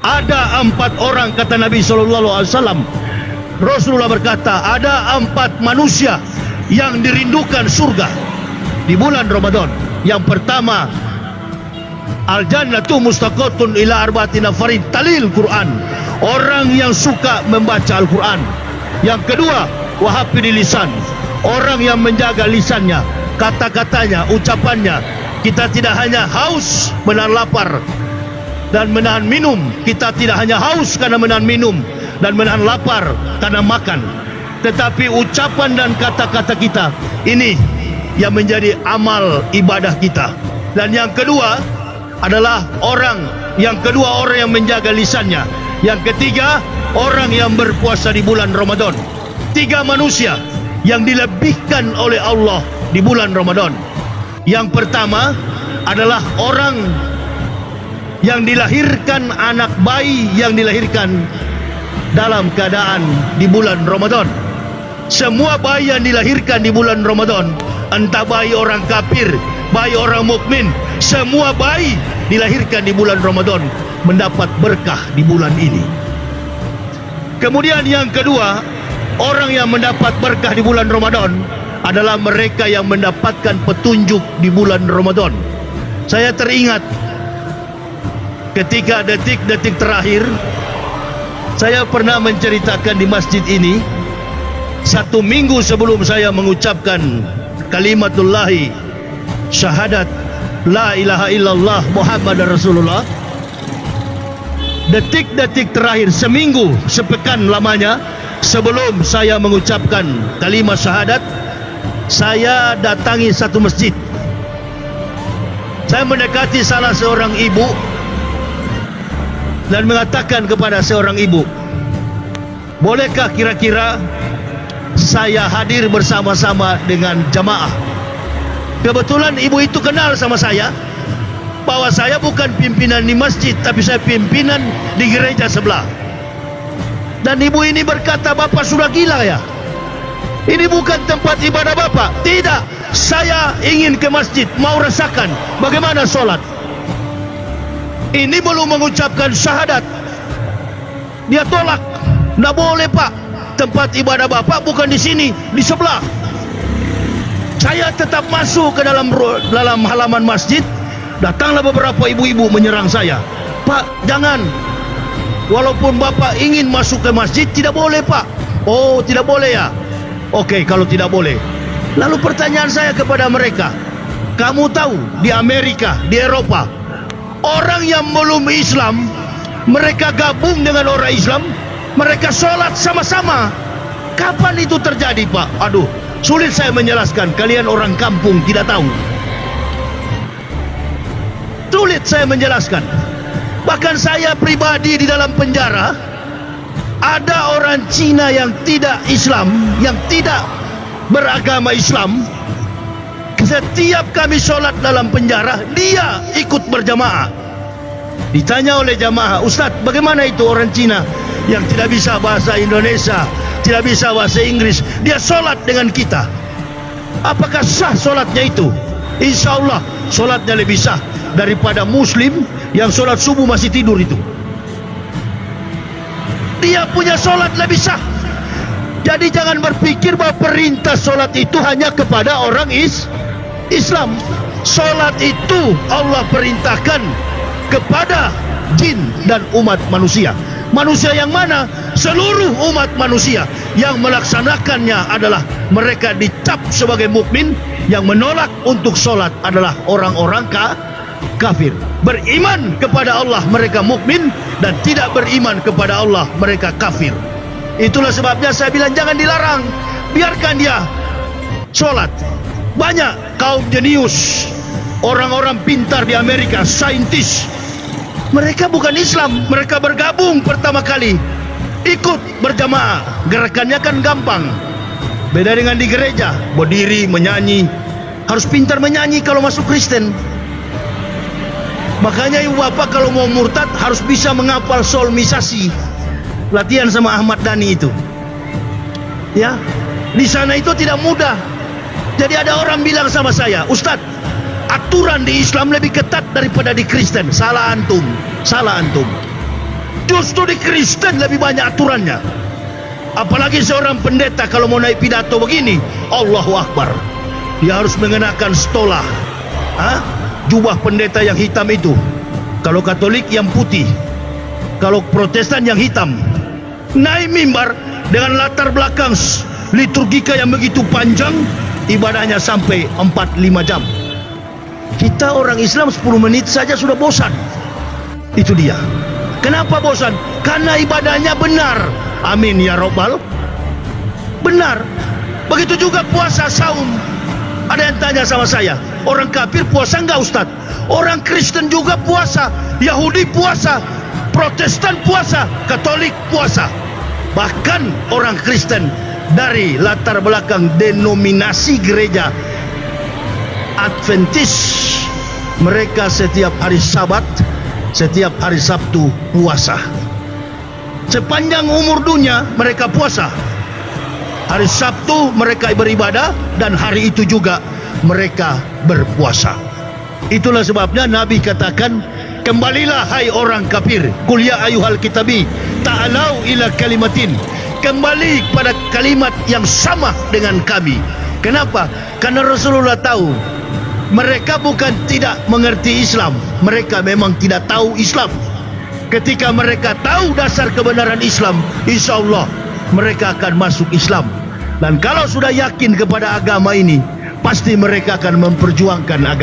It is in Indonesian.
Ada 4 orang, kata Nabi SAW. Rasulullah berkata, ada 4 manusia yang dirindukan surga di bulan Ramadan. Yang pertama, al-jannatu mustaqatun ila arba'ati nafarin talil Quran, orang yang suka membaca Al-Quran. Yang kedua, wahafidil lisan, orang yang menjaga lisannya, kata-katanya, ucapannya. Kita tidak hanya haus menahan lapar dan menahan minum, kita tidak hanya haus karena menahan minum dan menahan lapar karena makan, tetapi ucapan dan kata-kata kita ini yang menjadi amal ibadah kita. Dan yang kedua adalah orang yang menjaga lisannya. Yang ketiga, orang yang berpuasa di bulan Ramadan. 3 manusia yang dilebihkan oleh Allah di bulan Ramadan. Yang pertama adalah orang yang dilahirkan, anak bayi yang dilahirkan dalam keadaan di bulan Ramadan. Semua bayi yang dilahirkan di bulan Ramadan, entah bayi orang kafir, bayi orang mukmin, semua bayi dilahirkan di bulan Ramadan mendapat berkah di bulan ini. Kemudian yang kedua, orang yang mendapat berkah di bulan Ramadan adalah mereka yang mendapatkan petunjuk di bulan Ramadan. Saya teringat ketika detik-detik terakhir, saya pernah menceritakan di masjid ini, 1 minggu sebelum saya mengucapkan kalimatullahi syahadat la ilaha illallah Muhammad Rasulullah, detik-detik terakhir, seminggu, sepekan lamanya sebelum saya mengucapkan kalimat syahadat, saya datangi satu masjid. Saya mendekati salah seorang ibu dan mengatakan kepada seorang ibu, bolehkah kira-kira saya hadir bersama-sama dengan jamaah? Kebetulan ibu itu kenal sama saya, bahwa saya bukan pimpinan di masjid, tapi saya pimpinan di gereja sebelah. Dan ibu ini berkata, bapak sudah gila ya? Ini bukan tempat ibadah bapak. Tidak, saya ingin ke masjid, mau rasakan bagaimana sholat. Ini belum mengucapkan syahadat, dia tolak. Tidak boleh pak, tempat ibadah bapak bukan di sini, di sebelah. Saya tetap masuk ke dalam halaman masjid. Datanglah beberapa ibu-ibu menyerang saya. Pak, jangan. Walaupun bapak ingin masuk ke masjid, tidak boleh pak. Oh, tidak boleh ya? Oke, kalau tidak boleh. Lalu pertanyaan saya kepada mereka, kamu tahu di Amerika, di Eropa, orang yang belum Islam, mereka gabung dengan orang Islam, mereka sholat sama-sama. Kapan itu terjadi pak? Aduh, sulit saya menjelaskan, kalian orang kampung tidak tahu. Sulit saya menjelaskan. Bahkan saya pribadi di dalam penjara, ada orang Cina yang tidak Islam, yang tidak beragama Islam. Setiap kami sholat dalam penjara, dia ikut berjamaah. Ditanya oleh jamaah, Ustaz, bagaimana itu orang Cina yang tidak bisa bahasa Indonesia, tidak bisa bahasa Inggris, dia sholat dengan kita? Apakah sah sholatnya itu? Insya Allah sholatnya lebih sah daripada Muslim yang sholat subuh masih tidur itu. Dia punya sholat lebih sah. Jadi jangan berpikir bahwa perintah sholat itu hanya kepada orang Islam. Sholat itu Allah perintahkan kepada jin dan umat manusia. Manusia yang mana? Seluruh umat manusia. Yang melaksanakannya adalah mereka dicap sebagai mukmin. Yang menolak untuk sholat adalah orang-orang kafir. Beriman kepada Allah mereka mukmin, dan tidak beriman kepada Allah mereka kafir. Itulah sebabnya saya bilang jangan dilarang, biarkan dia sholat. Banyak kaum jenius, orang-orang pintar di Amerika, saintis, mereka bukan Islam, mereka bergabung pertama kali, ikut berjamaah. Gerakannya kan gampang, beda dengan di gereja, berdiri menyanyi, harus pintar menyanyi kalau masuk Kristen. Makanya ibu bapak kalau mau murtad harus bisa menghafal solmisasi. Latihan sama Ahmad Dhani itu. Ya, di sana itu tidak mudah. Jadi ada orang bilang sama saya, Ustadz, aturan di Islam lebih ketat daripada di Kristen. Salah antum, salah antum. Justru di Kristen lebih banyak aturannya. Apalagi seorang pendeta kalau mau naik pidato begini, Allahu Akbar, dia harus mengenakan stola, jubah pendeta yang hitam itu. Kalau Katolik yang putih, kalau Protestan yang hitam. Naik mimbar dengan latar belakang liturgika yang begitu panjang, ibadahnya sampai 4-5 jam. Kita orang Islam 10 menit saja sudah bosan. Itu dia. Kenapa bosan? Karena ibadahnya benar. Amin ya Rabbal. Benar. Begitu juga puasa, saum. Ada yang tanya sama saya, orang kafir puasa enggak Ustaz? Orang Kristen juga puasa, Yahudi puasa, Protestan puasa, Katolik puasa. Bahkan orang Kristen dari latar belakang denominasi gereja Adventis, mereka setiap hari Sabat, setiap hari Sabtu puasa. Sepanjang umur dunia mereka puasa. Hari Sabtu mereka beribadah dan hari itu juga mereka berpuasa. Itulah sebabnya Nabi katakan, kembalilah hai orang kafir, qul ya ayyuhal kitabi ta'alau ila kalimatin, kembali kepada kalimat yang sama dengan kami. Kenapa? Karena Rasulullah tahu mereka bukan tidak mengerti Islam, mereka memang tidak tahu Islam. Ketika mereka tahu dasar kebenaran Islam, insya Allah mereka akan masuk Islam. Dan kalau sudah yakin kepada agama ini, pasti mereka akan memperjuangkan agama.